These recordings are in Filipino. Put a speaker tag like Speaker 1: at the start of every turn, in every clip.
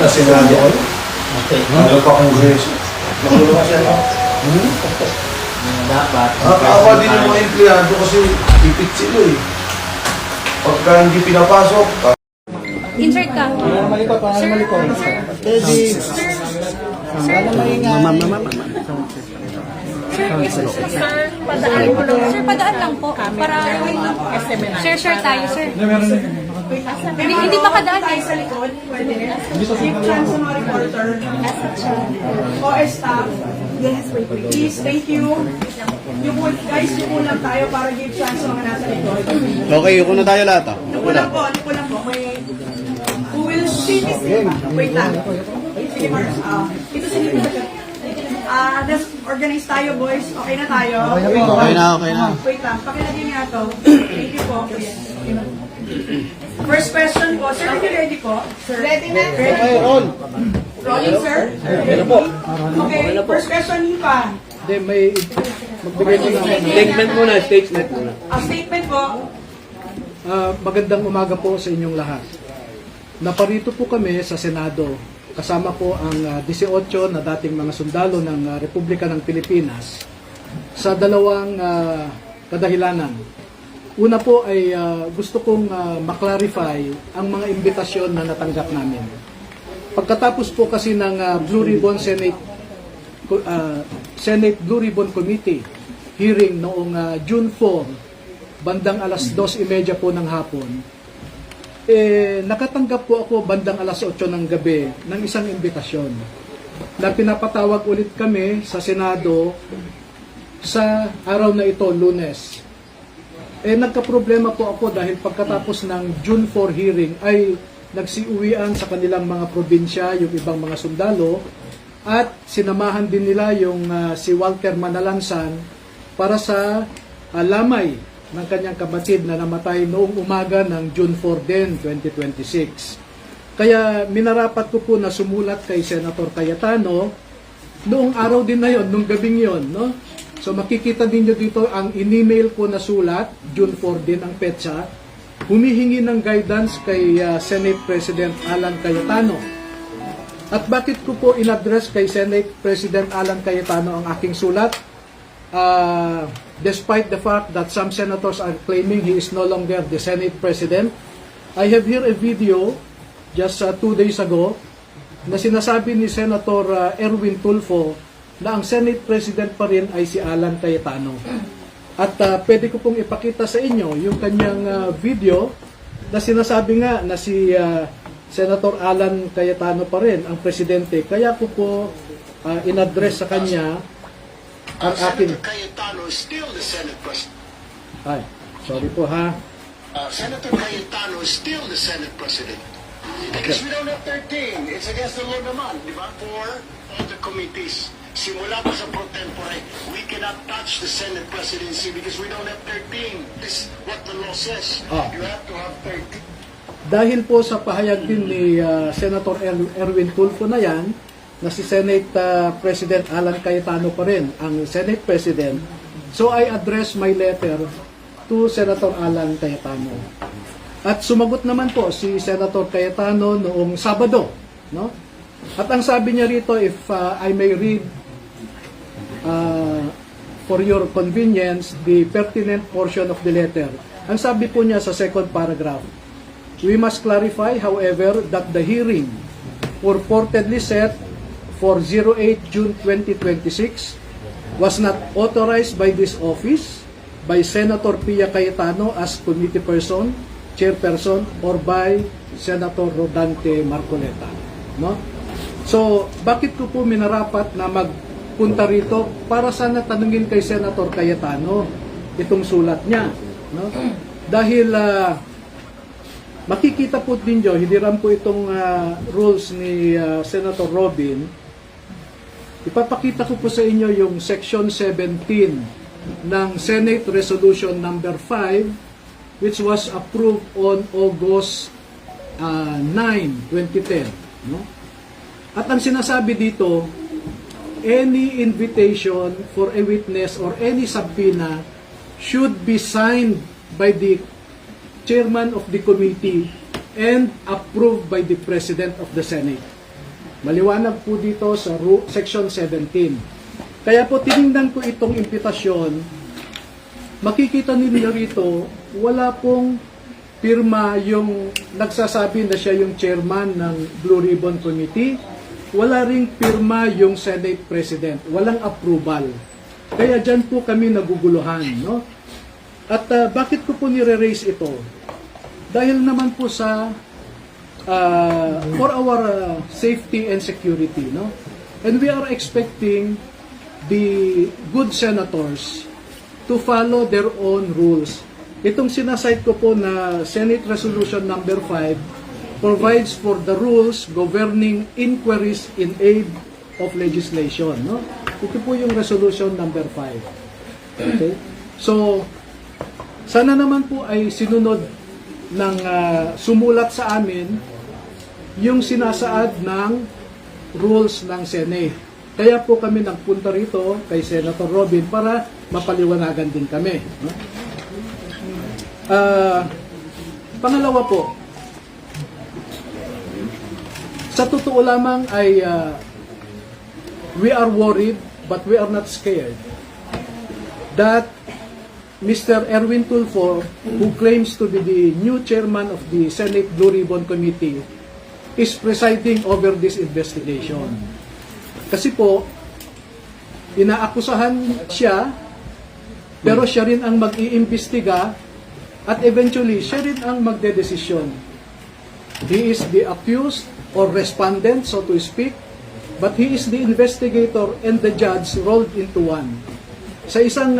Speaker 1: na Senado ko. Ano pa Kongreso? Nakulo ka siya, no?
Speaker 2: Dapat.
Speaker 1: Nakakaawa din yung mga empleyado kasi ipit sila eh. Pagka hindi pinapasok,
Speaker 3: Insert ka. Sir, padaan lang po. Para share tayo, sir. Hindi makadaan eh.
Speaker 4: Sa likod, pwede rin. Give chance sa mga reporter. O staff. Yes, wait. Please, thank you. Guys, yuko lang tayo para give chance sa mga nasa likod.
Speaker 5: Okay, yuko na tayo lahat.
Speaker 4: Yuko lang po. Who will see this? Wait lang. Sige, Mars. Ito si let's organize tayo, boys. Okay na tayo?
Speaker 5: Okay na.
Speaker 4: Wait lang. Pakilagay nga to. Thank you po. First question po. Sir, are you ready po? Sir, ready na?
Speaker 5: Okay, roll.
Speaker 4: Rolling, sir?
Speaker 5: Ano po?
Speaker 4: Okay, first question pa.
Speaker 5: Hindi, may magbigay ko na. Statement muna.
Speaker 4: Statement po.
Speaker 6: Magandang umaga po sa inyong lahat. Naparito po kami sa Senado. Kasama po ang 18 na dating mga sundalo ng Republika ng Pilipinas sa dalawang kadahilanan. Una po ay gusto kong maklarify ang mga imbitasyon na natanggap namin. Pagkatapos po kasi ng Blue Ribbon Senate Blue Ribbon Committee hearing noong June 4, bandang alas 2:30 po ng hapon, nakatanggap po ako bandang alas 8 ng gabi ng isang imbitasyon na pinapatawag ulit kami sa Senado sa araw na ito, Lunes. Nagkaproblema po ako dahil pagkatapos ng June 4 hearing ay nagsiuwian sa kanilang mga probinsya yung ibang mga sundalo at sinamahan din nila yung si Walter Manalansan para sa lamay ng kanyang kapatid na namatay noong umaga ng June 4 din, 2026. Kaya minarapat ko po na sumulat kay Senator Cayetano noong araw din na yon, noong gabing yon, no? So makikita din nyo dito ang in-email ko na sulat, June 4 din ang petsa, humihingi ng guidance kay Senate President Alan Cayetano. At bakit ko po in-address kay Senate President Alan Cayetano ang aking sulat? Despite the fact that some senators are claiming he is no longer the Senate President, I have here a video just 2 days ago na sinasabi ni Senator Erwin Tulfo na ang Senate President pa rin ay si Alan Cayetano. At pwede ko pong ipakita sa inyo yung kanyang video na sinasabi nga na si Senator Alan Cayetano pa rin ang presidente. Kaya ko po in-address sa kanya ang akin.
Speaker 7: Senator Cayetano is still the Senate President.
Speaker 6: Ay, sorry po ha.
Speaker 7: Senator Cayetano is still the Senate President. Because we don't have 13. It's against the law naman, di ba? For all the committees. Simula pa sa pro tempore, we cannot touch the Senate presidency because we don't have 13. This is what the law says. You have to have 13.
Speaker 6: Dahil po sa pahayag din ni Senator Erwin Tulfo na yan, na si Senate President Alan Cayetano pa rin ang Senate President. So I address my letter to Senator Alan Cayetano. At sumagot naman po si Senator Cayetano noong Sabado, no? At ang sabi niya rito, if I may read for your convenience the pertinent portion of the letter. Ang sabi po niya sa second paragraph, we must clarify, however, that the hearing purportedly set for 08 June 2026 was not authorized by this office, by Senator Pia Cayetano as committee person, chairperson, or by Senator Rodante Marcoleta. No? So, bakit ko po minarapat na magpunta rito para sana tanungin kay Senator Cayetano itong sulat niya. No? Dahil makikita po din nyo, hindi rin po itong rules ni Senator Robin. Ipapakita ko po sa inyo yung Section 17 ng Senate Resolution number 5 which was approved on August 9, 2010. No? At ang sinasabi dito, any invitation for a witness or any subpoena should be signed by the chairman of the committee and approved by the President of the Senate. Maliwanag po dito sa Section 17. Kaya po tiningnan ko itong impitasyon, makikita ninyo rito, wala pong pirma yung nagsasabi na siya yung chairman ng Blue Ribbon Committee, wala ring pirma yung Senate President, walang approval. Kaya dyan po kami naguguluhan. No? At bakit ko po nire-raise ito? Dahil naman po sa for our safety and security, no? And we are expecting the good senators to follow their own rules. Itong sinasite ko po na Senate Resolution number 5 provides for the rules governing inquiries in aid of legislation, no? Ito po yung resolution number 5. Okay? So, sana naman po ay sinunod ng sumulat sa amin yung sinasaad ng rules ng Senate. Kaya po kami nagpunta rito kay Senator Robin para mapaliwanagan din kami. No? Pangalawa po, sa totoo lamang ay we are worried but we are not scared that Mr. Erwin Tulfo, who claims to be the new chairman of the Senate Blue Ribbon Committee, is presiding over this investigation. Kasi po, inaakusahan siya, pero siya rin ang mag-iimbestiga at eventually, siya rin ang magdedesisyon. He is the accused or respondent, so to speak, but he is the investigator and the judge rolled into one. Sa isang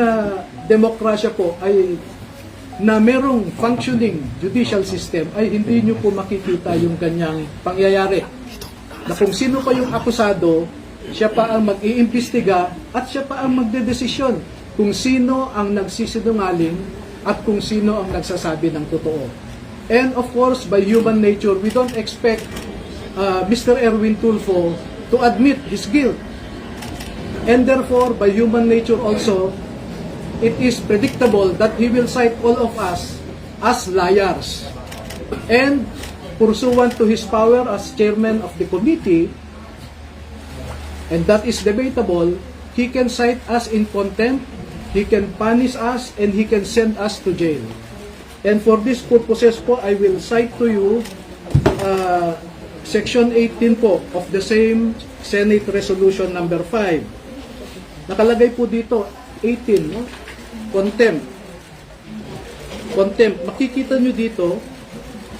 Speaker 6: demokrasya po ay na merong functioning judicial system ay hindi nyo po makikita yung kanyang pangyayari. Na kung sino pa yung akusado, siya pa ang mag-iimbestiga at siya pa ang magdedesisyon kung sino ang nagsisinungaling at kung sino ang nagsasabi ng totoo. And of course, by human nature, we don't expect Mr. Erwin Tulfo to admit his guilt. And therefore, by human nature also, it is predictable that he will cite all of us as liars. And pursuant to his power as chairman of the committee, and that is debatable, he can cite us in contempt, he can punish us, and he can send us to jail. And for these purposes po, I will cite to you Section 18 po of the same Senate Resolution number 5. Nakalagay po dito, 18, no? Contempt. Contempt. Makikita nyo dito,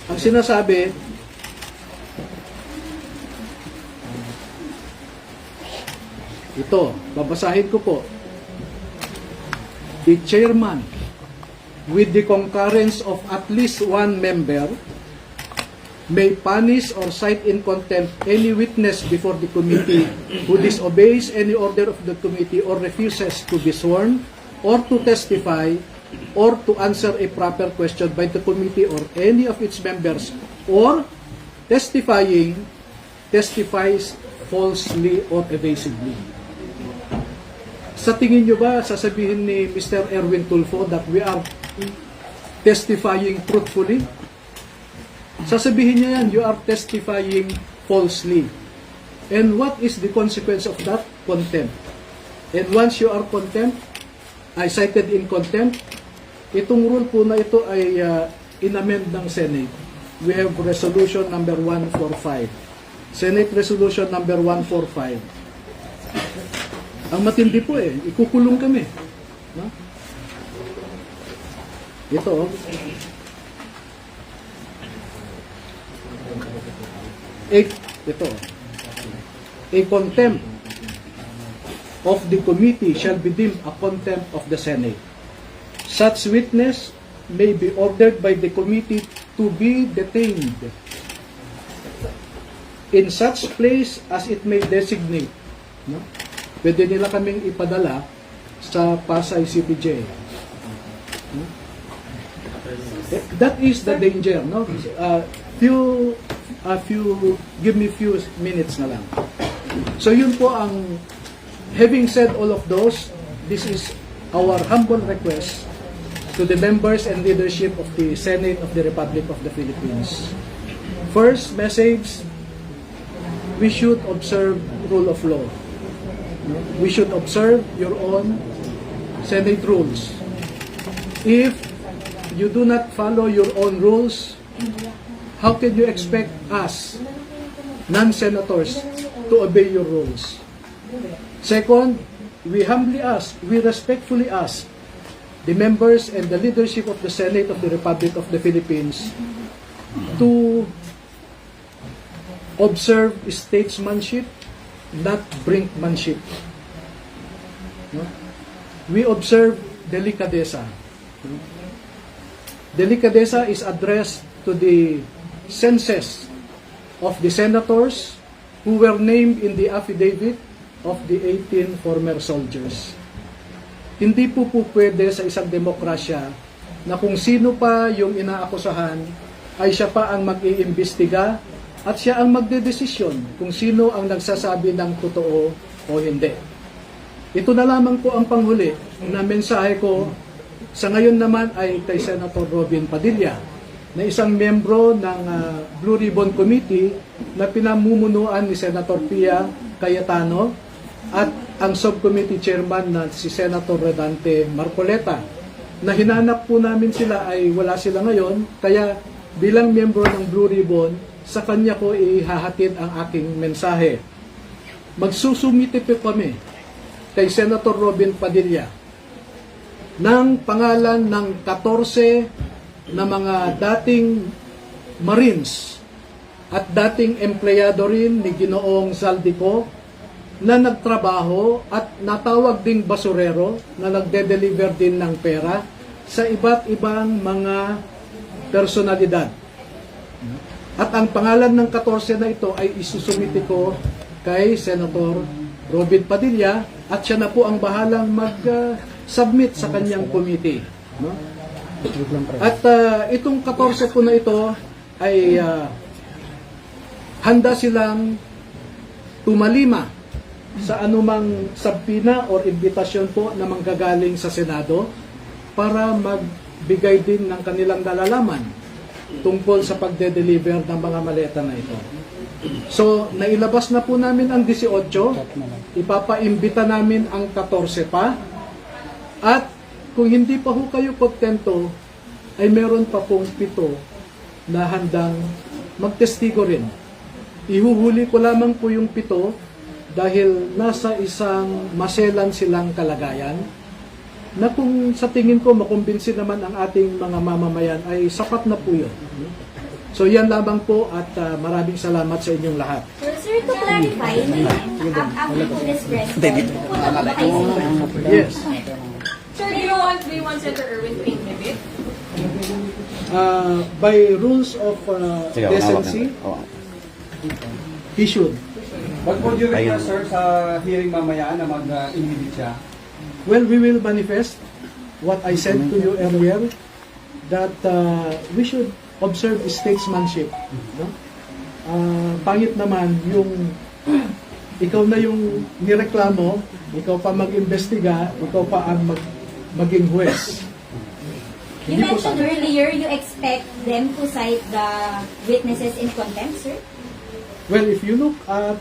Speaker 6: ang sinasabi, ito, babasahin ko po. The chairman, with the concurrence of at least one member, may punish or cite in contempt any witness before the committee who disobeys any order of the committee or refuses to be sworn or to testify or to answer a proper question by the committee or any of its members or testifies falsely or evasively. Sa tingin nyo ba, sasabihin ni Mr. Erwin Tulfo that we are testifying truthfully? Sasabihin niya yan, you are testifying falsely. And what is the consequence of that? Contempt. And once you are cited in contempt, itong rule po na ito ay inamend ng Senate. We have resolution number 145. Senate resolution number 145. Ang matindi po ikukulong kami. No? Ito, a contempt of the committee shall be deemed a contempt of the Senate. Such witness may be ordered by the committee to be detained in such place as it may designate. No? Pwede nila kaming ipadala sa Pasay City Jail. No? That is the danger. No? Give me few minutes na lang. So yun po ang, having said all of those, this is our humble request to the members and leadership of the Senate of the Republic of the Philippines. First message, we should observe rule of law. We should observe your own Senate rules. If you do not follow your own rules, how can you expect us, non-senators, to obey your rules? Second, we humbly ask, we respectfully ask the members and the leadership of the Senate of the Republic of the Philippines to observe statesmanship, not brinkmanship. No? We observe delicadeza. Delicadeza is addressed to the senses of the senators who were named in the affidavit of the 18 former soldiers. Hindi po pwede sa isang demokrasya na kung sino pa yung inaakusahan ay siya pa ang mag-iimbestiga at siya ang magdedesisyon kung sino ang nagsasabi ng totoo o hindi. Ito na lamang po ang panghuli na mensahe ko sa ngayon naman ay kay Senator Robin Padilla na isang membro ng Blue Ribbon Committee na pinamumunuan ni Senator Pia Cayetano at ang subcommittee chairman na si Senator Redante Marcoleta. Na hinanap po namin sila ay wala sila ngayon, kaya bilang membro ng Blue Ribbon, sa kanya ko ihahatid ang aking mensahe. Magsusumite po kami kay Senator Robin Padilla ng pangalan ng 14 na mga dating Marines at dating empleyado rin ni Ginoong Zaldico na nagtrabaho at natawag ding basurero na nagde-deliver din ng pera sa iba't ibang mga personalidad. At ang pangalan ng 14 na ito ay isusumite ko kay Senator Robin Padilla at siya na po ang bahalang mag-submit sa kanyang committee. No? At itong 14 po na ito ay handa silang tumalima sa anumang sabpina o imbitasyon po na manggagaling sa Senado para magbigay din ng kanilang nalalaman tungkol sa pagde-deliver ng mga maleta na ito. So, nailabas na po namin ang 18, ipapaimbita namin ang 14 pa, at kung hindi pa ho kayo kontento, ay meron pa pong 7 na handang magtestigo rin. Ihuhuli ko lamang po yung 7 dahil nasa isang maselan silang kalagayan na kung sa tingin ko makumbinsi naman ang ating mga mamamayan ay sapat na po yun. So yan lamang po at maraming salamat sa inyong lahat.
Speaker 2: Sir, to clarify, after po this press, pupunta po ba kayo sa
Speaker 6: Yes.
Speaker 3: Sir, do you want Senator Erwin to inhibit?
Speaker 6: By rules of decency, he should.
Speaker 5: What would you request, sir, sa hearing mamaya na mag-inhibit siya?
Speaker 6: Well, we will manifest what I said to you earlier, that we should observe statesmanship. No? Pangit naman yung ikaw na yung nireklamo, ikaw pa mag-imbestiga, ikaw pa ang maging huwes.
Speaker 2: You mentioned earlier you expect them to cite the witnesses in contempt, sir?
Speaker 6: Well, if you look at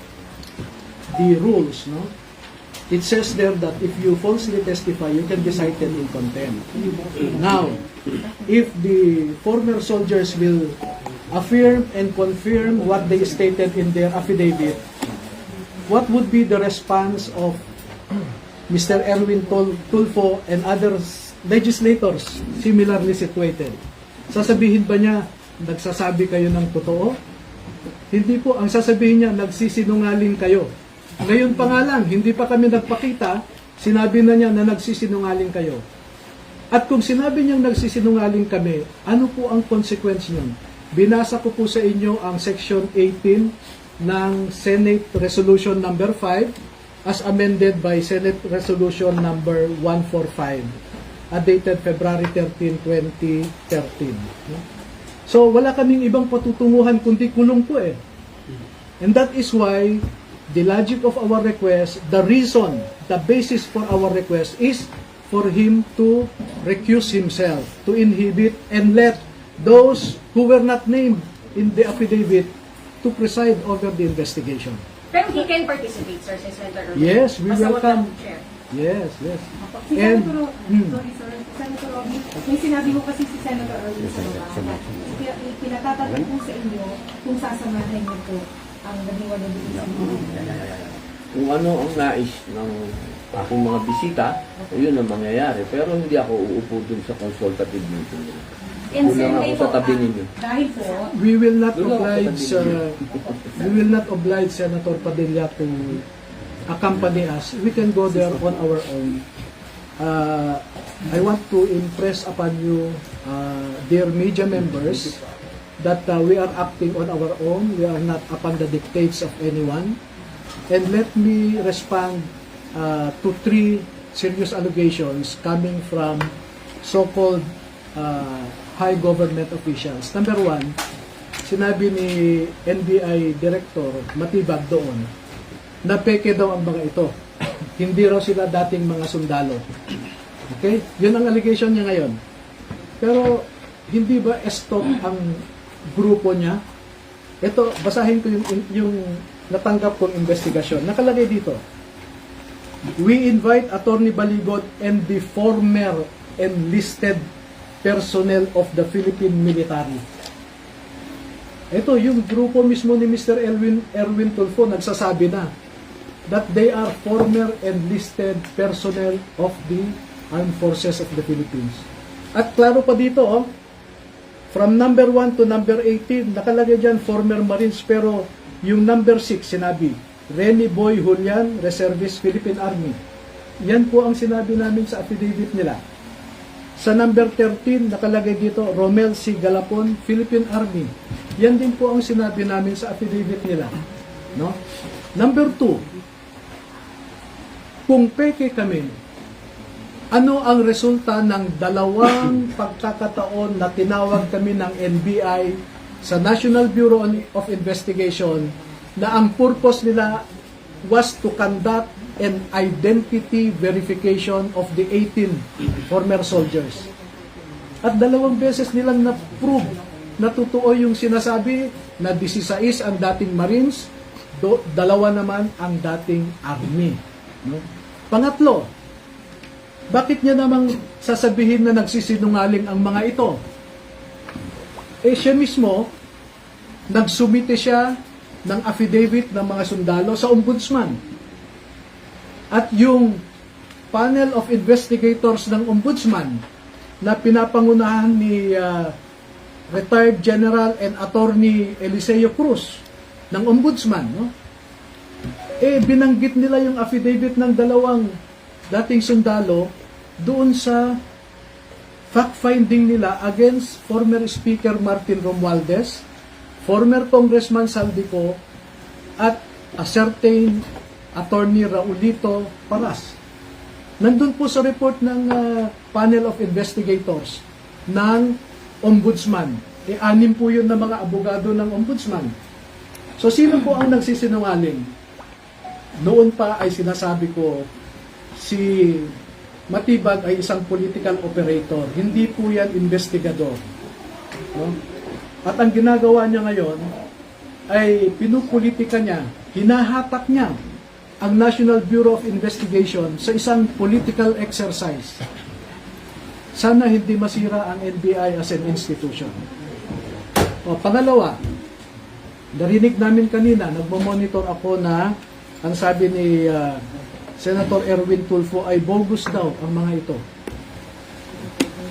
Speaker 6: the rules, no, it says there that if you falsely testify, you can be cited in contempt. Now, if the former soldiers will affirm and confirm what they stated in their affidavit, what would be the response of Mr. Erwin Tulfo and other legislators similarly situated? Sasabihin ba niya, nagsasabi kayo ng totoo? Hindi po. Ang sasabihin niya, nagsisinungaling kayo. Ngayon pa nga lang, hindi pa kami nagpakita, sinabi na niya na nagsisinungaling kayo. At kung sinabi niyang nagsisinungaling kami, ano po ang consequence niyon? Binasa ko po sa inyo ang Section 18 ng Senate Resolution number 5 as amended by Senate Resolution number 145 dated February 13, 2013. So wala kaming ibang patutunguhan kundi kulong po eh. And that is why the logic of our request, the reason, the basis for our request is for him to recuse himself, to inhibit and let those who were not named in the affidavit to preside over the investigation.
Speaker 3: Pero he can participate, sir, si Senator Erwin.
Speaker 6: Yes, we
Speaker 3: Basta wag
Speaker 6: welcome.
Speaker 3: lang chair.
Speaker 6: Yes, yes.
Speaker 8: Si
Speaker 6: And,
Speaker 8: Senator, sorry sir, Senator Robby, may sinabi ko kasi si Senator Erwin sa baba. Pinatatanong po sa inyo kung sasamahan niyo po ang naging sa
Speaker 9: Kung ano ang nais ng aking mga bisita, yun ang mangyayari. Pero hindi ako uupo dun sa consultative meeting nila.
Speaker 2: And sir,
Speaker 9: Kulang ako
Speaker 2: may
Speaker 9: sa
Speaker 2: po,
Speaker 9: tabi ninyo.
Speaker 8: Dahil po,
Speaker 6: we will not
Speaker 9: Doon ako
Speaker 6: oblige we will not oblige Senator Padilla to accompany us. We can go there on our own. I want to impress upon you, dear media members, that we are acting on our own. We are not upon the dictates of anyone. And let me respond to 3 serious allegations coming from so-called high government officials. Number 1, sinabi ni NBI Director Matibag doon na peke daw ang mga ito. Hindi raw sila dating mga sundalo. Okay? Yun ang allegation niya ngayon. Pero hindi ba stop ang grupo niya? Ito, basahin ko yung natanggap kong investigasyon. Nakalagay dito. We invite Attorney Baligot and the former enlisted personnel of the Philippine military. Ito, yung grupo mismo ni Mr. Erwin Tulfo nagsasabi na that they are former enlisted personnel of the Armed Forces of the Philippines. At klaro pa dito, from number 1 to number 18, nakalagay dyan former Marines, pero yung number 6 sinabi, Rene Boy Julian, Reservist Philippine Army. Yan po ang sinabi namin sa affidavit nila. Sa number 13, nakalagay dito, Romel C. Galapon, Philippine Army. Yan din po ang sinabi namin sa affidavit nila. No? Number 2, kung peke kami, ano ang resulta ng 2 pagkakataon na tinawag kami ng NBI sa National Bureau of Investigation na ang purpose nila was to conduct an identity verification of the 18 former soldiers. At 2 beses nilang na-prove na totoo yung sinasabi na 16 ang dating Marines, 2 naman ang dating Army. No? Pangatlo, bakit niya namang sasabihin na nagsisinungaling ang mga ito? Eh siya mismo, nagsumite siya ng affidavit ng mga sundalo sa ombudsman. At yung panel of investigators ng ombudsman na pinapangunahan ni retired General and Attorney Eliseo Cruz ng ombudsman, no? Eh binanggit nila yung affidavit ng 2 dating sundalo doon sa fact-finding nila against former Speaker Martin Romualdez, former Congressman Saldico, at a certain Attorney Raulito Paras. Nandun po sa report ng panel of investigators ng ombudsman. E 6 po yun na mga abogado ng ombudsman. So sino po ang nagsisinungaling? Noon pa ay sinasabi ko, si Matibag ay isang political operator. Hindi po yan investigador. No? At ang ginagawa niya ngayon ay pinupolitika niya, hinahatak niya ang National Bureau of Investigation sa isang political exercise. Sana hindi masira ang NBI as an institution. O, pangalawa, narinig namin kanina, nagmo-monitor ako na ang sabi ni Senator Erwin Tulfo ay bogus daw ang mga ito.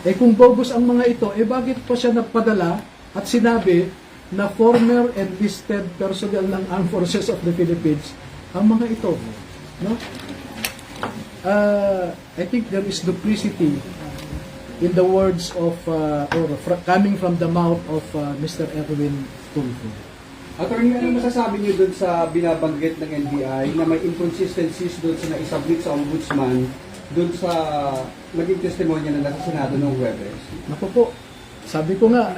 Speaker 6: Eh kung bogus ang mga ito, eh bakit pa siya nagpadala at sinabi na former enlisted personnel ng Armed Forces of the Philippines ang mga ito, no? I think there is duplicity in the words of coming from the mouth of Mr. Erwin Tulfo.
Speaker 5: Attorney, ano masasabi niyo doon sa binabanggit ng NBI na may inconsistencies doon sa naisubmit sa ombudsman doon sa naging testimonya na nasa Senado noong Huwebes?
Speaker 6: Naku po, sabi ko nga,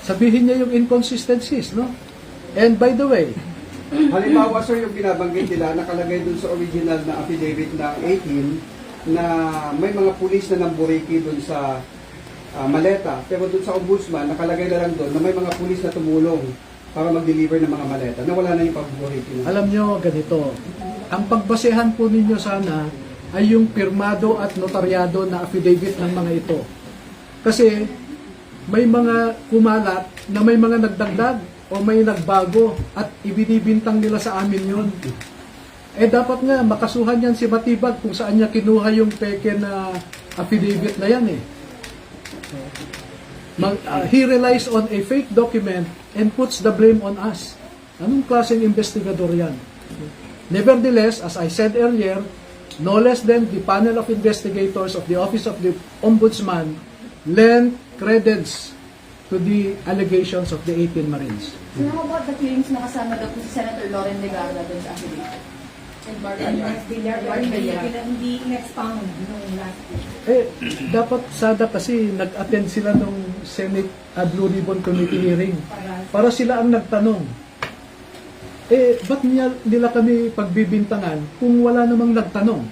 Speaker 6: sabihin niya yung inconsistencies, no? And by the way,
Speaker 5: halimbawa sir, yung binabanggit nila, nakalagay dun sa original na affidavit ng 18 na may mga pulis na namburiki dun sa maleta. Pero dun sa ombudsman, nakalagay na lang dun na may mga pulis na tumulong para mag-deliver ng mga maleta na wala na yung paborito na.
Speaker 6: Alam nyo, ganito, ang pagbasehan po ninyo sana ay yung pirmado at notaryado na affidavit ng mga ito. Kasi may mga kumalat na may mga nagdagdag o may nagbago at ibinibintang nila sa amin yun. Eh dapat nga makasuhan yan si Matibag kung saan niya kinuha yung peke na affidavit na yan eh. He relies on a fake document and puts the blame on us. Anong klaseng investigador yan? Nevertheless, as I said earlier, no less than the panel of investigators of the Office of the Ombudsman lent credence to the allegations of the 18 Marines.
Speaker 3: So how about the hearings na kasama daw po si Senator Loren Legarda dun sa affidavit? And
Speaker 8: Hindi in-expound nung last week.
Speaker 6: Eh, dapat sada kasi nag-attend sila ng Senate Blue Ribbon Committee hearing para sila ang nagtanong. Eh, ba't nila kami pagbibintangan kung wala namang nagtanong?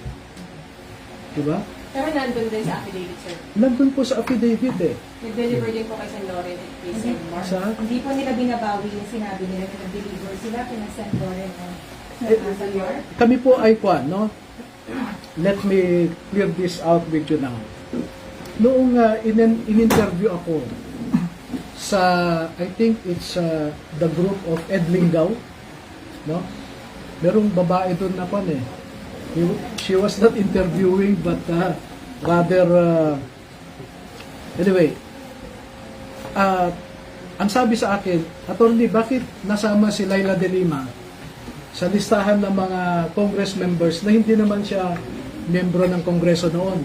Speaker 6: Diba?
Speaker 3: Pero nandun din sa affidavit, sir.
Speaker 6: Nandun po sa affidavit eh.
Speaker 3: Nag-deliver din po kay Sen. Loren at kay Sen. Mark.
Speaker 6: Sa,
Speaker 8: Hindi po nila binabawi yung sinabi nila na nag-deliver sila, pinasend Loren o
Speaker 6: kami po ay kwan, no? Let me clear this out with you now. Noong in-interview ako sa, I think it's the group of Ed Lingaw, no? Merong babae doon na kwan eh. She was not interviewing but rather anyway, ang sabi sa akin, Attorney, bakit nasama si Laila de Lima sa listahan ng mga Congress members na hindi naman siya miyembro ng Kongreso noon?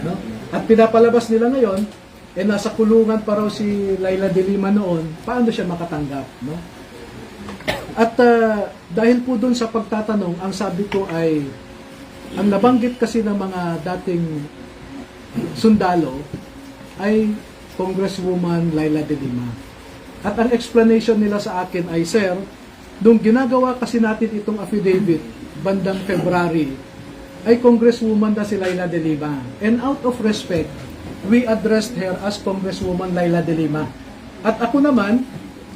Speaker 6: No? At pinapalabas nila ngayon, eh nasa kulungan pa raw si Laila de Lima noon, paano siya makatanggap? No? At dahil po dun sa pagtatanong, ang sabi ko ay, ang nabanggit kasi ng mga dating sundalo ay Congresswoman Laila de Lima. At ang explanation nila sa akin ay, Sir, nung ginagawa kasi natin itong affidavit bandang February, ay Congresswoman na si Laila de Lima. And out of respect, we addressed her as Congresswoman Laila de Lima. At ako naman,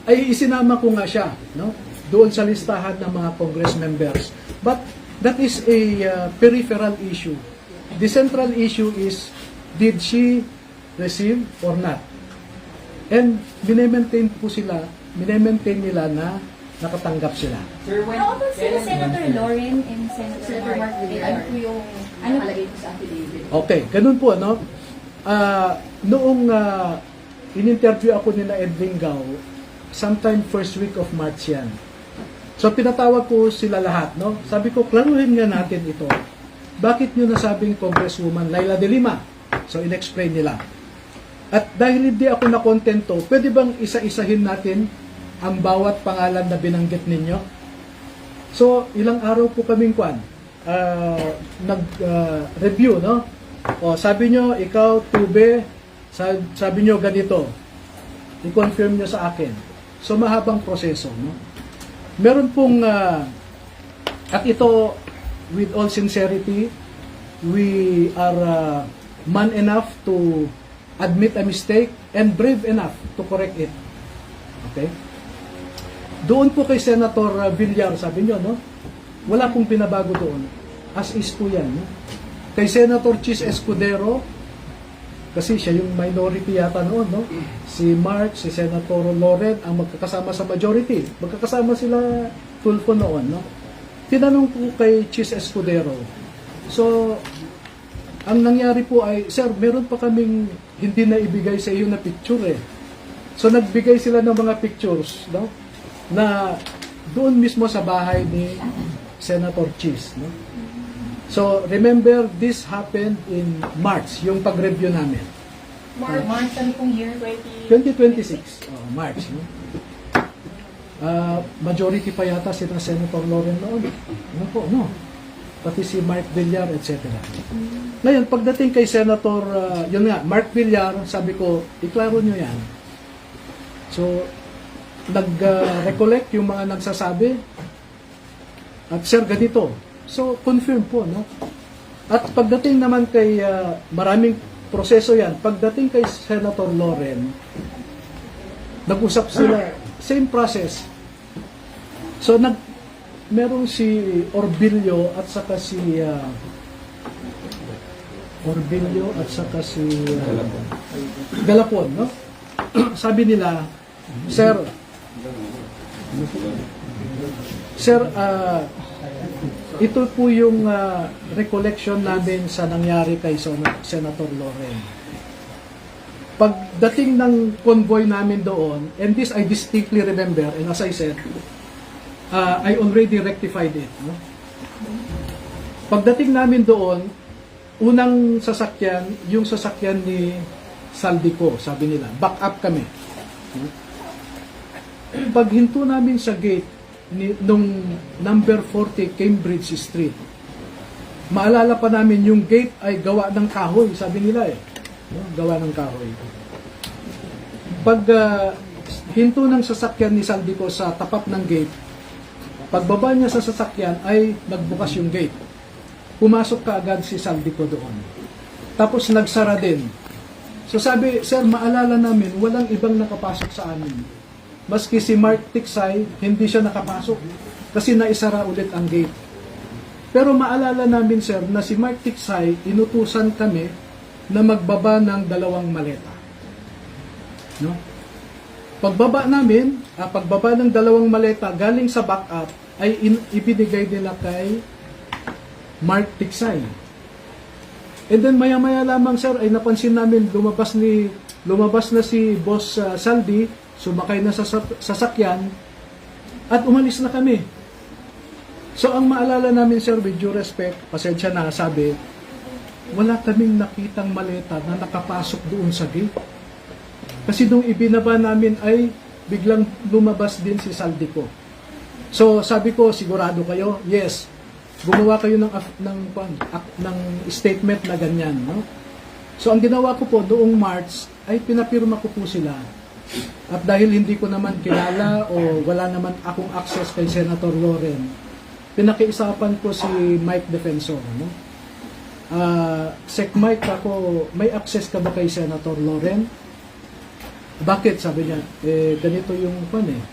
Speaker 6: ay isinama ko nga siya, no? Doon sa listahan ng mga Congress members. But that is a peripheral issue. The central issue is, did she receive or not? And minemaintain po sila, minemaintain nila na nakatanggap sila.
Speaker 2: How about sila Senator Loren and Senator Mark Villar?
Speaker 3: Ano po yung nakalagay po sa affidavit?
Speaker 6: Okay, ganun po, no? Noong in-interview ako nila Ed Lingaw, sometime first week of March yan. So, pinatawag ko sila lahat, no? Sabi ko, klaruhin nga natin ito. Bakit nyo nasabing Congresswoman Laila de Lima? So, in-explain nila. At dahil hindi ako nakontento, pwede bang isa-isahin natin ang bawat pangalan na binanggit ninyo? So, ilang araw po kaming nag-review, no? O, sabi nyo, ikaw, Tube, sabi nyo ganito. I-confirm nyo sa akin. So, mahabang proseso, no? Meron pong, at ito, with all sincerity, we are man enough to admit a mistake and brave enough to correct it. Okay? Doon po kay Senator Villar, sabi nyo, no? Wala pong pinabago doon. As is po yan. No? Kay Senator Chis Escudero, kasi siya yung minority yata noon, no? Si Mark, si Senator Loren ang magkakasama sa majority. Magkakasama sila Tulfo noon, no? Tinanong po kay Chis Escudero. So, ang nangyari po ay, Sir, meron pa kaming hindi na ibigay sa iyo na picture eh. So, nagbigay sila ng mga pictures, no? Na doon mismo sa bahay ni Senator Chis, no? So, remember, this happened in March, yung pag-review namin.
Speaker 3: March, ano pong year?
Speaker 6: 2026. Oh, March. No? Majority pa yata sila Senator Loren noon. Ano po, no? Pati si Mark Villar, etc. Ngayon, pagdating kay Senator, yun nga, Mark Villar, sabi ko, iklaro nyo yan. So, nag-recollect yung mga nagsasabi. At sir, ganito. So, confirm po, no? At pagdating naman kay maraming proseso yan, pagdating kay Senator Loren, nag-usap sila same process. So, merong si Orbilio at saka si Galapon, no? Sabi nila, Sir, ito po yung recollection namin sa nangyari kay Senator Loren. Pagdating ng convoy namin doon, and this I distinctly remember, and as I said, I already rectified it. No? Pagdating namin doon, unang sasakyan, yung sasakyan ni Saldico, sabi nila, back up kami. Paghinto namin sa gate nung number 40 Cambridge Street, maalala pa namin yung gate ay gawa ng kahoy, sabi nila eh. Gawa ng kahoy. Pag hinto ng sasakyan ni Saldico sa tapat ng gate, pagbaba niya sa sasakyan ay nagbukas yung gate. Pumasok kaagad si Saldico doon. Tapos nagsara din. So sabi, Sir, maalala namin, walang ibang nakapasok sa amin. Maski si Mark Tiksay, hindi siya nakapasok kasi naisara ulit ang gate. Pero maalala namin, Sir, na si Mark Tiksay, inutusan kami na magbaba ng 2 maleta. No? Pagbaba ng 2 maleta galing sa backup ay ibinigay nila kay Mark Tiksay. And then maya-maya lamang, Sir, ay napansin namin lumabas na si Boss Saldi, sumakay na sa sasakyan at umalis na kami. So ang maalala namin, Sir, with due respect, pasensya na, sabi, wala kaming nakitang maleta na nakapasok doon sa gate. Kasi nung ibinaba namin ay biglang lumabas din si Saldico. So sabi ko, sigurado kayo? Yes. Gumawa kayo ng statement na ganyan, no? So ang ginawa ko po noong March ay pinapirma ko po sila. At dahil hindi ko naman kilala o wala naman akong access kay Senator Loren, pinakiusapan ko si Mike Defensor, no? Sec Mike, ako, may access ka ba kay Senator Loren? Bakit? Sabi niya, ganito yung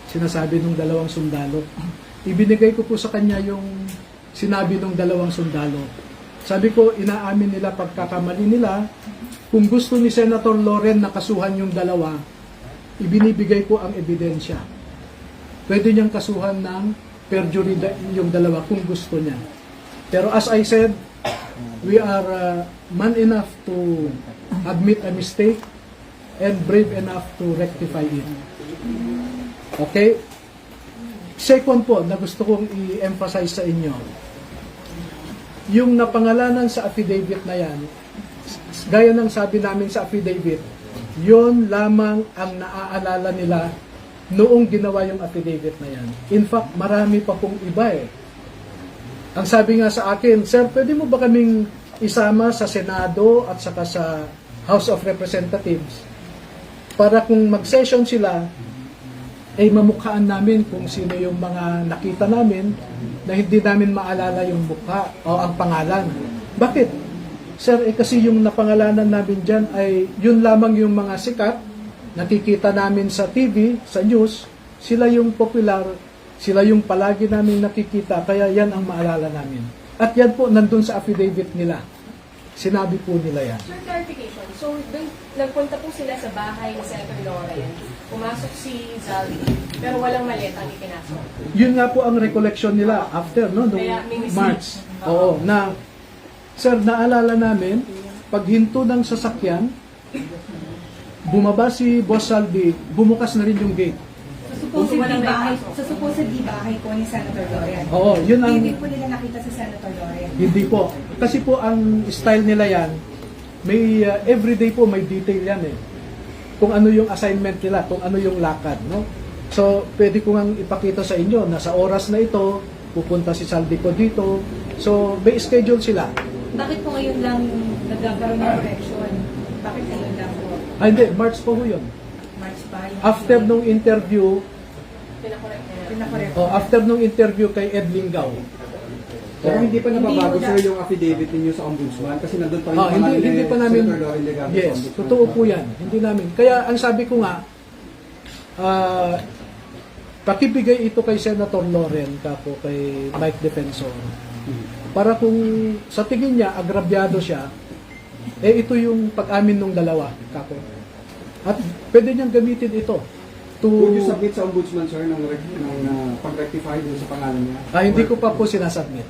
Speaker 6: sinasabi ng 2 sundalo. Ibinigay ko po sa kanya yung sinabi ng 2 sundalo. Sabi ko, inaamin nila pagkakamali nila. Kung gusto ni Senator Loren na kasuhan yung 2, ibinibigay ko ang ebidensya. Pwede niyang kasuhan ng perjury yung 2 kung gusto niya. Pero as I said, we are man enough to admit a mistake and brave enough to rectify it. Okay? Second po, na gusto kong i-emphasize sa inyo, yung napangalanan sa affidavit na yan, gaya ng sabi namin sa affidavit, yon lamang ang naaalala nila noong ginawa yung affidavit na yan. In fact, marami pa pong iba eh. Ang sabi nga sa akin, Sir, pwede mo ba kaming isama sa Senado at saka sa House of Representatives para kung mag-session sila, ay mamukhaan namin kung sino yung mga nakita namin na hindi namin maalala yung mukha o ang pangalan. Bakit? Sir, kasi yung napangalanan namin dyan ay yun lamang yung mga sikat, nakikita namin sa TV, sa news, sila yung popular, sila yung palagi namin nakikita, kaya yan ang maalala namin. At yan po, nandun sa affidavit nila. Sinabi po nila yan.
Speaker 8: Sir, clarification. So, nagpunta po sila sa bahay ni Senator Loren, pumasok si Zaldi, pero walang maleta ang ipinasok.
Speaker 6: Yun nga po ang recollection nila after, no, noong March. Oo, na, Sir, naalala namin, paghinto ng sasakyan, bumaba si Boss Saldi, bumukas na rin yung gate.
Speaker 8: Sa supposedly bahay po ni Senator Loren.
Speaker 6: Oo, yun ang...
Speaker 8: Hindi po nila nakita si Senator Loren.
Speaker 6: Hindi po. Kasi po ang style nila yan, may everyday po may detail yan eh. Kung ano yung assignment nila, kung ano yung lakad, no? So, pwede ko ngang ipakita sa inyo na sa oras na ito, pupunta si Saldico dito. So, may schedule sila.
Speaker 8: Bakit po ngayon lang nagkakaroon ng correction? Bakit ngayon lang po?
Speaker 6: Hindi, March po yun.
Speaker 8: March pa?
Speaker 6: After nung interview,
Speaker 8: Pinakorek.
Speaker 6: after nung interview kay Ed Lingaw.
Speaker 5: Pero hindi pa nababago sir yung affidavit ninyo sa ombudsman kasi nandun pa rin
Speaker 6: Hindi pa namin,
Speaker 5: Senator Loren Legarda sa
Speaker 6: yes,
Speaker 5: ombudsman.
Speaker 6: totoo po yan. Hindi namin. Kaya ang sabi ko nga, pakibigay ito kay Senator Loren, kapo kay Mike Defensor, para kung sa tingin niya agrabyado siya, ito yung pag-amin ng dalawa, kapo. At pwede niyang gamitin ito to...
Speaker 5: Would you submit sa ombudsman, sir, ng pag-rectify dun sa pangalan niya?
Speaker 6: Hindi ko pa po sinasubmit.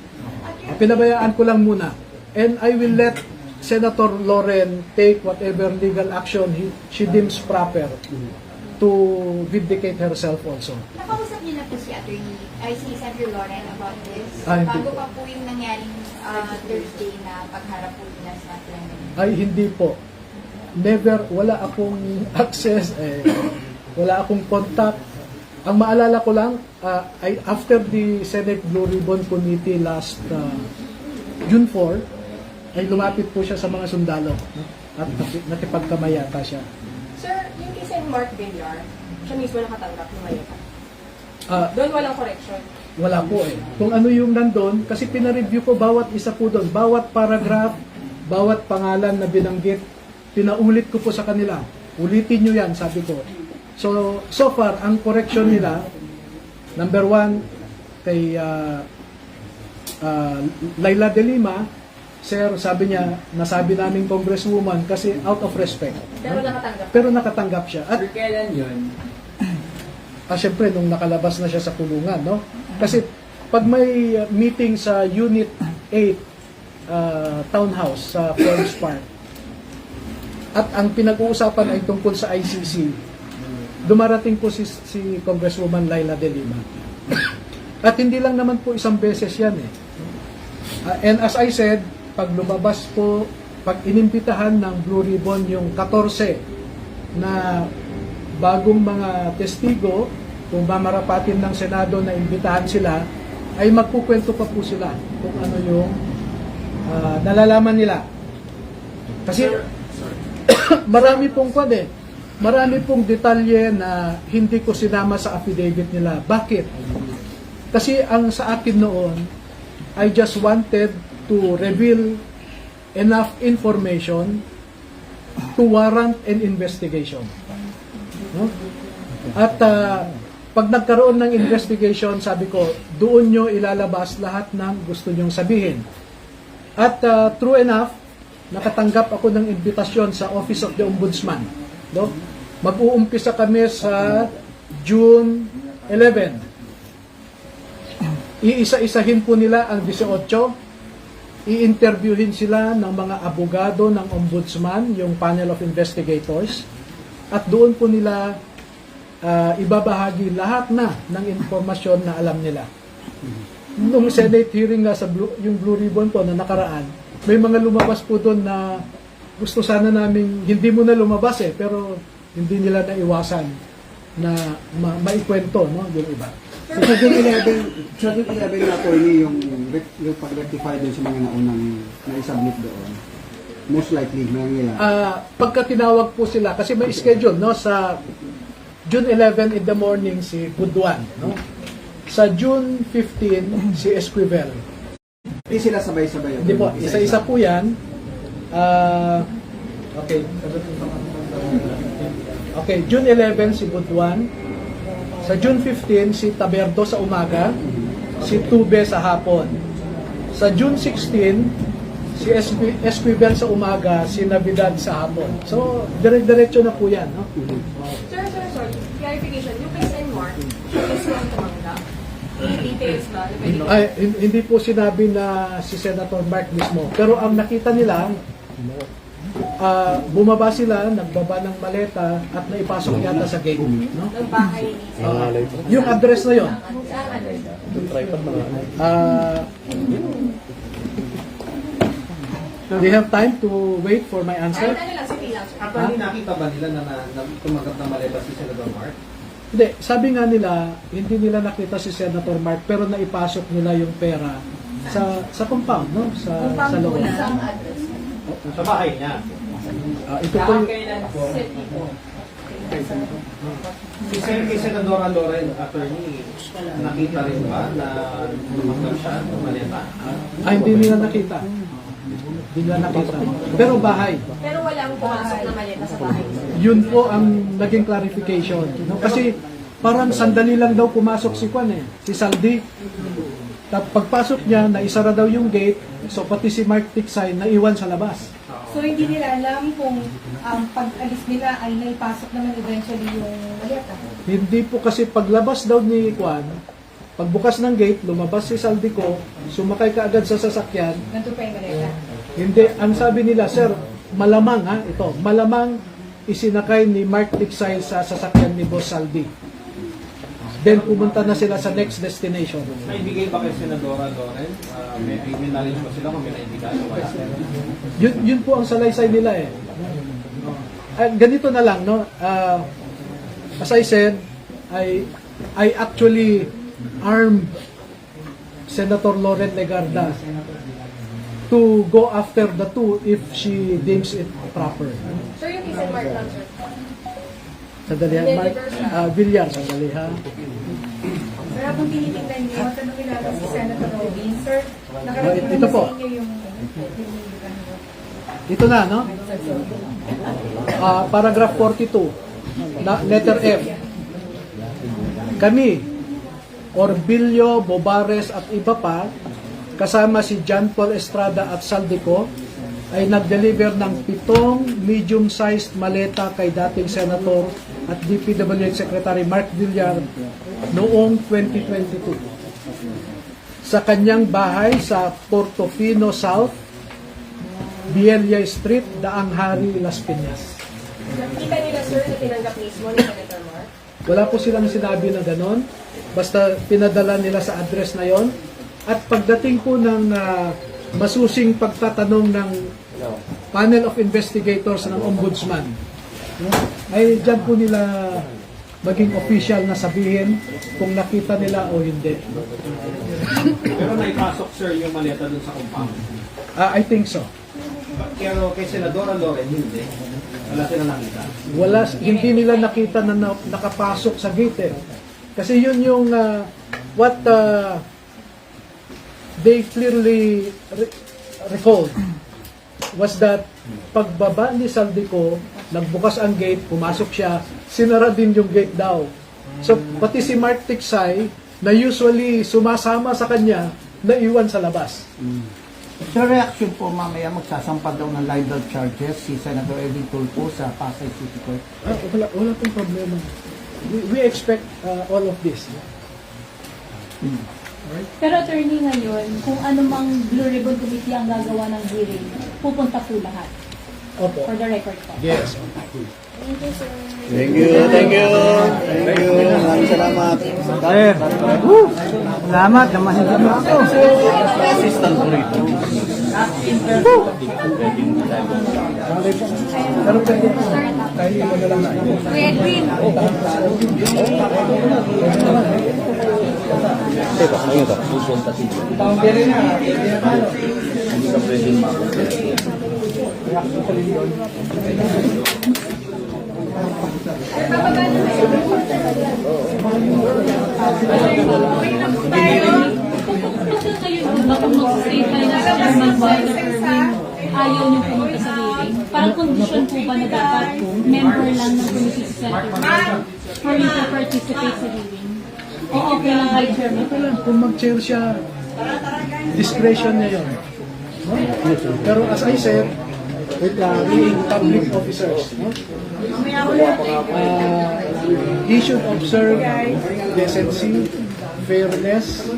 Speaker 6: Pinabayaan ko lang muna. And I will let Senator Loren take whatever legal action she deems proper to vindicate herself also.
Speaker 2: Nakausap niyo na po si Senator Loren about this?
Speaker 6: Hindi
Speaker 2: Bago
Speaker 6: po.
Speaker 2: pa po yung nangyaring Thursday na pagharap po nila sa plenary?
Speaker 6: Ay, hindi po. Never, wala akong access, wala akong contact. Ang maalala ko lang, after the Senate Blue Ribbon Committee last June 4, ay lumapit po siya sa mga sundalo, no? At nakipagkamayata siya.
Speaker 10: Sir, yung kay Sen. Mark Villar, siya mismo nakatanggap ng maleta.
Speaker 6: Ah,
Speaker 10: Doon walang correction.
Speaker 6: Wala po eh. Kung ano yung nandun, kasi pinareview ko bawat isa po doon, bawat paragraph, bawat pangalan na binanggit, pinaulit ko po sa kanila. Ulitin nyo yan, sabi ko. So far, ang correction nila, number 1, kay Laila de Lima, sir, sabi niya, nasabi namin congresswoman kasi out of respect.
Speaker 10: Pero nakatanggap.
Speaker 6: Pero nakatanggap siya. At
Speaker 11: Kailan yun?
Speaker 6: syempre, nung nakalabas na siya sa kulungan, no? Kasi, pag may meeting sa Unit 8 Townhouse sa Forest Park, at ang pinag-uusapan ay tungkol sa ICC, dumarating po si Congresswoman Laila de Lima. At hindi lang naman po isang beses yan eh. And as I said, pag lumabas po, pag inimbitahan ng Blue Ribbon yung 14 na bagong mga testigo, kung mamarapatin ng Senado na imbitahan sila, ay magkukwento pa po sila kung ano yung nalalaman nila. Kasi marami pong marami pong detalye na hindi ko sinama sa affidavit nila. Bakit? Kasi ang sa akin noon, I just wanted to reveal enough information to warrant an investigation. No? At pag nagkaroon ng investigation, sabi ko, doon nyo ilalabas lahat ng gusto nyong sabihin. At true enough, nakatanggap ako ng invitasyon sa Office of the Ombudsman. No? Mag-uumpisa kami sa June 11. Iisa-isahin po nila ang 18. I-interviewin sila ng mga abogado ng Ombudsman, yung panel of investigators. At doon po nila ibabahagi lahat na ng informasyon na alam nila. Nung Senate hearing nga sa yung Blue Ribbon po na nakaraan, may mga lumabas po doon na gusto sana namin, hindi mo na lumabas pero hindi nila naiwasan na maikwento, no, yung iba.
Speaker 5: So, sa June 11 na po yung pag-rectify dun sa mga naunang na-submit doon. Most likely, mga nila.
Speaker 6: Pagka tinawag po sila, kasi may schedule, no, sa June 11 in the morning si Buduan, no? Sa June 15 si Esquivel.
Speaker 5: Hindi sila sabay-sabay.
Speaker 6: Hindi po, isa-isa po yan. Okay, June 11 si Buduan. Sa June 15 si Taberdo sa umaga, si Tube sa hapon. Sa June 16 si Esquivel sa umaga, si Navidad sa hapon. So, dire-diretso na po yan, no?
Speaker 10: Sir, sorry. Clarification. Yung kay Sen. Mark, siya mismo ang tumanggap. Any details ba?
Speaker 6: Ay, hindi po sinabi na si Senator Mark mismo. Pero ang nakita nila, bumaba sila, nagbaba ng maleta at naipasok yata sa gate. No?
Speaker 10: Ng bahay ni
Speaker 6: Yung address na yun.
Speaker 10: Saan address?
Speaker 6: Do you have time to wait for my answer?
Speaker 10: Ano lang, sige lang, sir.
Speaker 5: Actually, nakita ba nila na tumagat ng maleta si Senator Mark?
Speaker 6: Hindi, sabi nga nila, hindi nila nakita si Senator Mark pero naipasok nila yung pera sa compound, no? Sa loob.
Speaker 10: Saan address?
Speaker 11: Sa bahay niya.
Speaker 6: Ito po yung,
Speaker 10: City po.
Speaker 11: Si Senadora Loren, attorney, nakita rin ba na tumagat siya ng maleta?
Speaker 6: hindi nila nakita. Hindi nila nakita. Pero bahay.
Speaker 10: Pero walang pumasok na maleta sa bahay.
Speaker 6: Yun po ang naging clarification. No? Kasi parang sandali lang daw pumasok si Kwan si Saldi. Pagpasok niya, naisara daw yung gate, so pati si Mark Tiksay naiwan sa labas.
Speaker 8: So hindi nila alam kung pag-alis nila ay naipasok naman eventually yung maleta.
Speaker 6: Hindi po kasi paglabas daw ni Kwan, pagbukas ng gate, lumabas si Saldico, sumakay ka agad sa sasakyan.
Speaker 8: Nandun pa yung maleta.
Speaker 6: Hindi, ang sabi nila, sir, malamang malamang isinakay ni Mark Tiksay sa sasakyan ni Boss Saldi. Then pumunta na sila sa next destination.
Speaker 11: May bigay ba kay Senadora Loren? May knowledge ba sila kung may naibigay o wala?
Speaker 6: Yun po ang salaysay nila ganito na lang, no? As I said, I actually armed Senator Loren Legarda to go after the two if she deems it proper.
Speaker 10: Sir, yung kay Mark lang, sir.
Speaker 6: Sandali ha, Mark. Villar, sandali ha.
Speaker 8: Sir, kung tinitingnan niyo, tanongin natin si Senator Robin. Sir, nakarating
Speaker 6: Ito
Speaker 8: naman
Speaker 6: po.
Speaker 8: sa inyo yung
Speaker 6: Ito na, no? Paragraph 42, letter F. Kami, Orbilio, Bobares at iba pa, kasama si John Paul Estrada at Saldico, ay nag-deliver ng 7 medium-sized maleta kay dating Senator at DPWH Secretary Mark Villar noong 2022 sa kanyang bahay sa Portofino South, Bielia Street, Daang Hari, Las Piñas.
Speaker 10: Nakita nila, sir, na tinanggap mismo ni Senator Mark?
Speaker 6: Wala po silang sinabi na ganon, basta pinadala nila sa address na yon. At pagdating po ng masusing pagtatanong ng panel of investigators ng ombudsman, ay dyan po nila maging official na sabihin kung nakita nila o hindi.
Speaker 11: Pero naipasok, sir, yung maleta dun sa compound.
Speaker 6: I think so.
Speaker 11: Pero kay Senadora Loren, hindi. Wala sila nakita.
Speaker 6: Hindi nila nakita na nakapasok sa gate Kasi yun yung what they clearly recalled was that pagbaba ni Saldico, nagbukas ang gate, pumasok siya, sinara din yung gate daw. So, pati si Mark Tiksay, na usually sumasama sa kanya, naiwan sa labas.
Speaker 12: Sa reaction po, mamaya magsasampa daw ng libel charges si Senator Eddie Tulfo sa Pasay City Court.
Speaker 6: Wala pong problema. We expect all of this.
Speaker 3: Pero attorney ngayon, kung anumang Blue Ribbon Committee ang gagawa ng hearing, pupunta po lahat.
Speaker 6: Opo.
Speaker 3: For the record po.
Speaker 6: Yes.
Speaker 10: Thank you, sir.
Speaker 12: Thank you. Maraming salamat.
Speaker 5: Tayo. Salamat naman hindi ako.
Speaker 9: Assistant ko rito.
Speaker 6: Pero pwede po. Kahit mo na lang na.
Speaker 2: Kuya Edwin.
Speaker 9: Hindi ka pwedeng makontrol.
Speaker 3: Ayaw niyo pumunta sa hearing. Parang condition po ba na dapat member lang ng committee si Senator Mark for you to participate sa hearing? O okay lang kay Chairman?
Speaker 6: Okay lang, kung mag-chair siya, discretion niya yun. No? Pero as I said, being public officers, no? He should observe decency, fairness,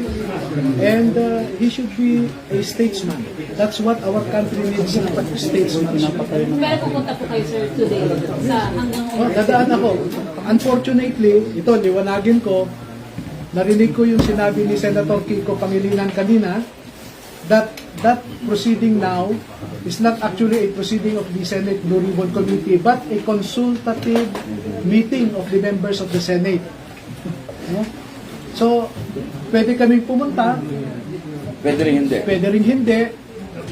Speaker 6: and he should be a statesman. That's what our country needs, statesmanship.
Speaker 3: Pero pupunta po kayo, sir, today sa hanggang
Speaker 6: Dadaan ako. Unfortunately, ito, liwanagin ko, narinig ko yung sinabi ni Senator Kiko Pangilinan kanina, that proceeding now is not actually a proceeding of the Senate Blue Ribbon Committee, but a consultative meeting of the members of the Senate. No? So, pwede kaming pumunta,
Speaker 9: Pwede rin hindi.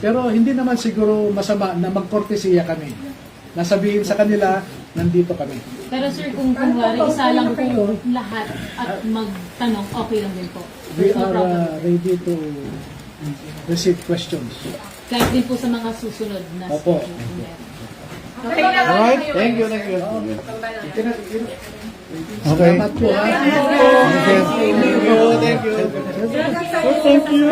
Speaker 6: pero hindi naman siguro masama na magkortesiya kami. Nasabihin sa kanila, nandito kami.
Speaker 3: Pero sir, kung kunwari, isa lang po lahat at magtanong, okay lang din po.
Speaker 6: We
Speaker 3: No problem.
Speaker 6: are ready to receive questions.
Speaker 3: Kahit din po sa mga susunod na
Speaker 6: Opo.
Speaker 3: schedule.
Speaker 10: Okay,
Speaker 6: Alright, thank you.
Speaker 12: Okay.
Speaker 6: Salamat po. Ha?
Speaker 12: Thank you.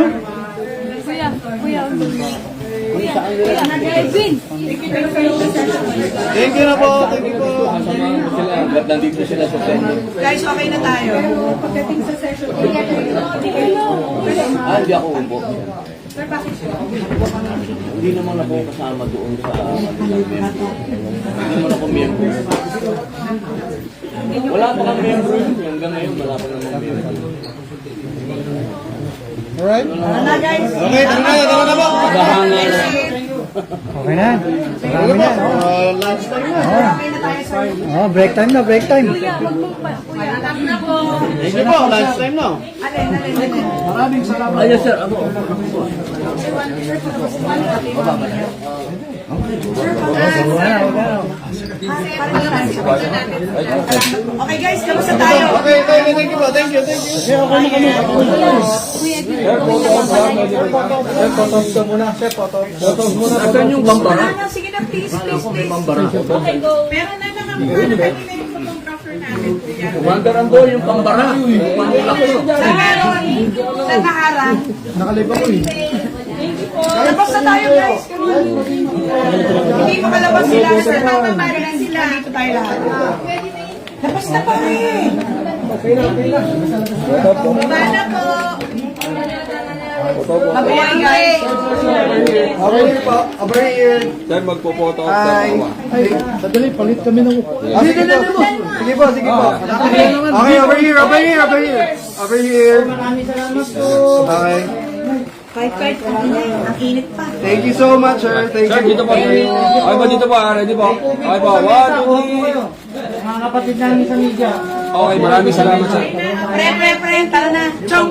Speaker 6: Thank you na po. Thank you po.
Speaker 9: Ba't nandito sila sa Senate?
Speaker 4: Guys, okay na tayo.
Speaker 8: Pagdating sa session,
Speaker 9: Hindi ako upo. Hindi naman ako kasama doon sa... Hindi naman ako miyembro. Wala pa kang miyembro. Hanggang ngayon, wala pa naman miyembro.
Speaker 6: Alright?
Speaker 4: Ano guys?
Speaker 6: Okay, tara na po.
Speaker 12: Okay na. Marami na.
Speaker 6: Lunch time na.
Speaker 4: Okay na tayo, sir.
Speaker 12: Oh, break time na, break time.
Speaker 6: Thank you po. Lunch time na.
Speaker 4: Alin.
Speaker 6: Maraming salamat.
Speaker 9: Ay, yes, sir. Ako.
Speaker 4: Okay guys, kamusta tayo?
Speaker 6: Okay, thank you po. Thank you. Sir, photos ka muna. Sir, photos. Photos muna.
Speaker 9: Asan yung bambara?
Speaker 4: Sige na, please.
Speaker 9: Bambara.
Speaker 4: Meron na nakakuha na kanina yung photographer natin.
Speaker 9: Commander Ambo, yung bambara. Manila ko.
Speaker 4: Sa meron, sa naharap.
Speaker 6: Nakalive ako eh.
Speaker 4: Labas na tayo guys. Hindi makalabas sila. Sir, mamamari lang sila. Dito tayo lahat. Labas na pa rin.
Speaker 6: Okay na.
Speaker 4: Baba na po. Mabuhay guys.
Speaker 6: Over here po. Over here.
Speaker 11: Sir, magpo-photo up
Speaker 6: Hi.
Speaker 11: tayo.
Speaker 6: Sadali, palit kami ng upo.
Speaker 12: Sige po.
Speaker 6: Okay, over here. Over here.
Speaker 12: Maraming salamat po.
Speaker 6: Okay.
Speaker 4: Kahit ang init pa.
Speaker 6: Thank you so much, sir. Thank
Speaker 11: Sir,
Speaker 6: you.
Speaker 11: dito po. Okay po, dito po. Ready po. Okay po. 1, 2, 3.
Speaker 12: Mga kapatid namin sa media.
Speaker 11: Okay, maraming salamat, sir.
Speaker 4: Pre, tara na. Chong.